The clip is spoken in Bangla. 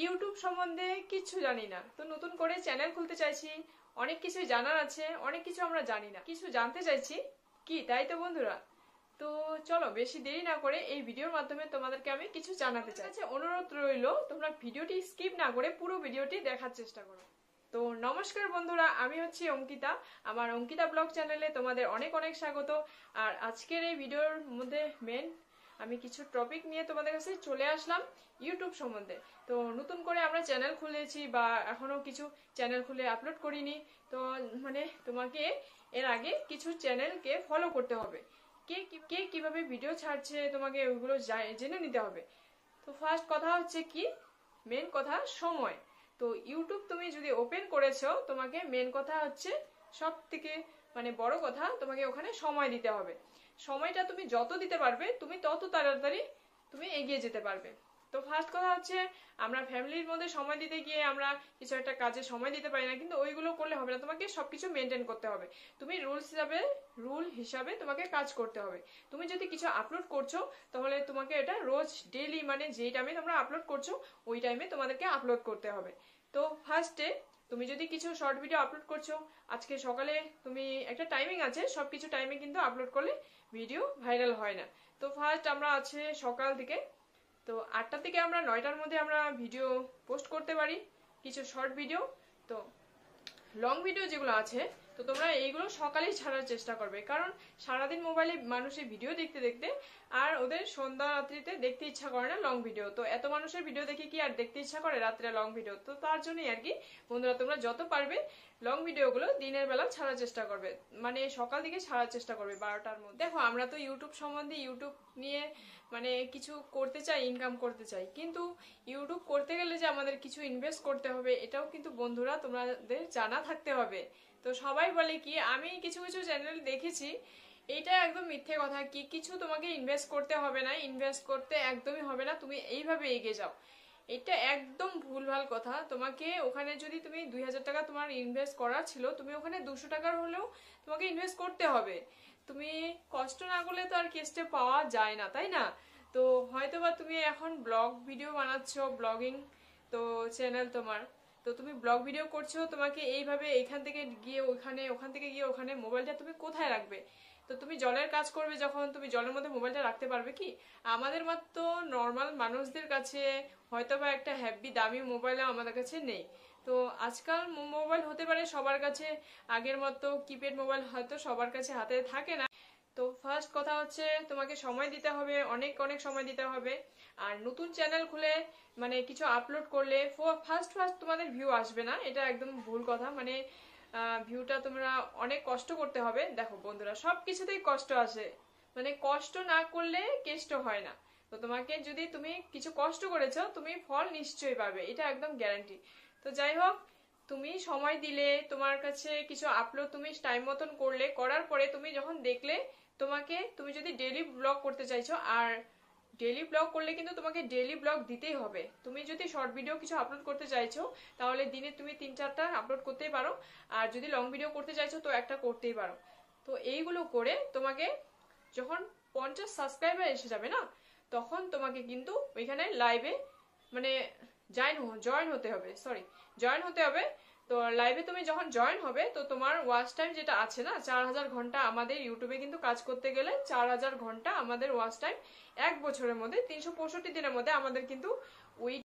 ইউটিউব সম্বন্ধে কিছু জানি না, তো নতুন করে চ্যানেল খুলতে চাইছি। অনেক কিছু জানার আছে, অনেক কিছু আমরা জানি না, কিছু জানতে চাইছি কি, তাই তো বন্ধুরা? তো চলো বেশি দেরি না করে এই ভিডিওর মাধ্যমে তোমাদেরকে আমি কিছু জানাতে চাই। অনুরোধ রইল তোমরা ভিডিওটি স্কিপ না করে পুরো ভিডিওটি দেখার চেষ্টা করো। তো নমস্কার বন্ধুরা, আমি হচ্ছি অঙ্কিতা। আমার অঙ্কিতা ব্লগ চ্যানেলে তোমাদের অনেক অনেক স্বাগত। আর আজকের এই ভিডিওর মধ্যে আমি কিছু টপিক নিয়ে তোমাদের কাছে চলে আসলাম ইউটিউব সম্বন্ধে। তো নতুন করে আমরা চ্যানেল খুলেছি বা এখনো কিছু চ্যানেল খুলে আপলোড করিনি, তো তোমাকে এর আগে কিছু চ্যানেলকে ফলো করতে হবে। কে কিভাবে ভিডিও ছাড়ছে তোমাকে ওইগুলো জেনে নিতে হবে। তো ফার্স্ট কথা হচ্ছে কি, মেন কথা সময়। তো ইউটিউব তুমি যদি ওপেন করেছো, তোমাকে মেন কথা হচ্ছে সব থেকে বড় কথা, তোমাকে ওখানে সময় দিতে হবে। সময়টা তুমি যত দিতে পারবে তুমি তত তাড়াতাড়ি তুমি এগিয়ে যেতে পারবে। তো ফার্স্ট কথা হচ্ছে, আমরা ফ্যামিলির মধ্যে সময় দিতে গিয়ে আমরা কিছু একটা কাজে সময় দিতে পারি না, কিন্তু ওইগুলো করলে হবে না। তোমাকে সবকিছু মেনটেন করতে হবে। তুমি রুল হিসাবে তোমাকে কাজ করতে হবে। তুমি যদি কিছু আপলোড করছো, তাহলে তোমাকে এটা রোজ ডেইলি যেই টাইমে তোমরা আপলোড করছো ওই টাইমে তোমাদেরকে আপলোড করতে হবে। তো ফার্স্টে তুমি যদি কিছু শর্ট ভিডিও আপলোড করছো, আজকে সকালে তুমি একটা টাইমিং আছে, সবকিছু টাইমে কিন্তু আপলোড করলে ভিডিও ভাইরাল হয় না। তো ফার্স্ট আমরা আছে সকাল থেকে, তো 8টা থেকে আমরা 9টার মধ্যে আমরা ভিডিও পোস্ট করতে পারি, কিছু শর্ট ভিডিও। তো লং ভিডিও যেগুলো আছে, তো তোমরা এইগুলো সকালেই ছাড়ার চেষ্টা করবে, কারণ সারাদিন মোবাইলে মানুষের ভিডিও দেখতে দেখতে আর ওদের সন্ধ্যা রাত্রিতে দেখতে ইচ্ছা করে না লং ভিডিও। তো এত মানুষের ভিডিও দেখে কি আর দেখতে ইচ্ছা করে রাত্রে লং ভিডিও? তো তার জন্যই আর কি বন্ধুরা, তোমরা যত পারবে লং ভিডিওগুলো দিনের বেলা ছাড়ার চেষ্টা করবে, সকাল দিকে ছাড়ার চেষ্টা করবে 12টার মধ্যে। দেখো, আমরা তো ইউটিউব সম্বন্ধে, ইউটিউব নিয়ে কিছু করতে চাই, ইনকাম করতে চাই, কিন্তু ইউটিউব করতে গেলে যে আমাদের কিছু ইনভেস্ট করতে হবে, এটাও কিন্তু বন্ধুরা তোমাদের জানা থাকতে হবে। তো সবাই বলে কি, আমি কিছু কিছু চ্যানেল দেখেছি, এইটা একদম মিথ্যে কথা। কিছু তোমাকে ইনভেস্ট করতে হবে না, ইনভেস্ট করতে একদমই হবে না, তুমি এইভাবে এগিয়ে যাও। এটা একদম ভুলভাল কথা। তোমাকে ওখানে যদি তুমি 2000 টাকা তোমার ইনভেস্ট করার ছিল, তুমি ওখানে 200 টাকার হলেও তোমাকে ইনভেস্ট করতে হবে। তুমি কষ্ট না করলে তো আর কেসটা পাওয়া যায় না, তাই না? তো হয়তোবা তুমি এখন ব্লগ ভিডিও বানাচ্ছ, ব্লগিং তো চ্যানেল তোমার, তো তুমি ব্লগ ভিডিও করছো, তোমাকে এইভাবে এখান থেকে গিয়ে ওখানে, ওখান থেকে গিয়ে ওখানে, মোবাইলটা তুমি কোথায় রাখবে? তো তুমি জলের কাজ করবে যখন, তুমি জলের মধ্যে মোবাইলটা রাখতে পারবে কি? আমাদের মতো নর্মাল মানুষদের কাছে হয়তোবা একটা হ্যাভি দামি মোবাইল আমাদের কাছে নেই। তো আজকাল মোবাইল হতে পারে সবার কাছে, আগের মতো কিপ্যাড মোবাইল হয়তো সবার কাছে হাতে থাকে না। তো ফার্স্ট কথা হচ্ছে, তোমাকে সময় দিতে হবে, অনেক অনেক সময় দিতে হবে। আর নতুন চ্যানেল খুলে কিছু আপলোড করলে ফার্স্ট তোমাদের ভিউ আসবে না, এটা একদম ভুল কথা। ভিউটা তোমরা অনেক কষ্ট করতে হবে। দেখো বন্ধুরা, সব কিছুতেই কষ্ট আসে, কষ্ট না করলে কেষ্ট হয় না। তো তোমাকে যদি তুমি কিছু কষ্ট করেছো, তুমি ফল নিশ্চয়ই পাবে, এটা একদম গ্যারান্টি। তো যাই হোক, তুমি সময় দিলে, তোমার কাছে কিছু আপলোড তুমি টাইম মতন করলে, করার পরে তুমি যখন দেখলে, তুমি যদি ডেইলি ব্লগ করতে চাইছো, আর ডেইলি ব্লগ করলে কিন্তু তোমাকে ডেইলি ব্লগ দিতেই হবে। তুমি যদি শর্ট ভিডিও কিছু আপলোড করতে চাইছো, তাহলে দিনে তুমি 3-4টা আপলোড করতেই পারো, আর যদি লং ভিডিও করতে চাইছো তো একটা করতেই পারো। তো এইগুলো করে তোমাকে যখন 50 সাবস্ক্রাইবার এসে যাবে না, তখন তোমাকে কিন্তু ওইখানে লাইভে জয়েন হতে হবে। তো লাইভে তুমি যখন জয়েন হবে, তো তোমার ওয়াচ টাইম যেটা আছে না, 4000 ঘন্টা, আমাদের ইউটিউবে কিন্তু কাজ করতে গেলে 4000 ঘন্টা আমাদের ওয়াচ টাইম, 1 বছরের মধ্যে 365 দিনের মধ্যে আমাদের কিন্তু ওই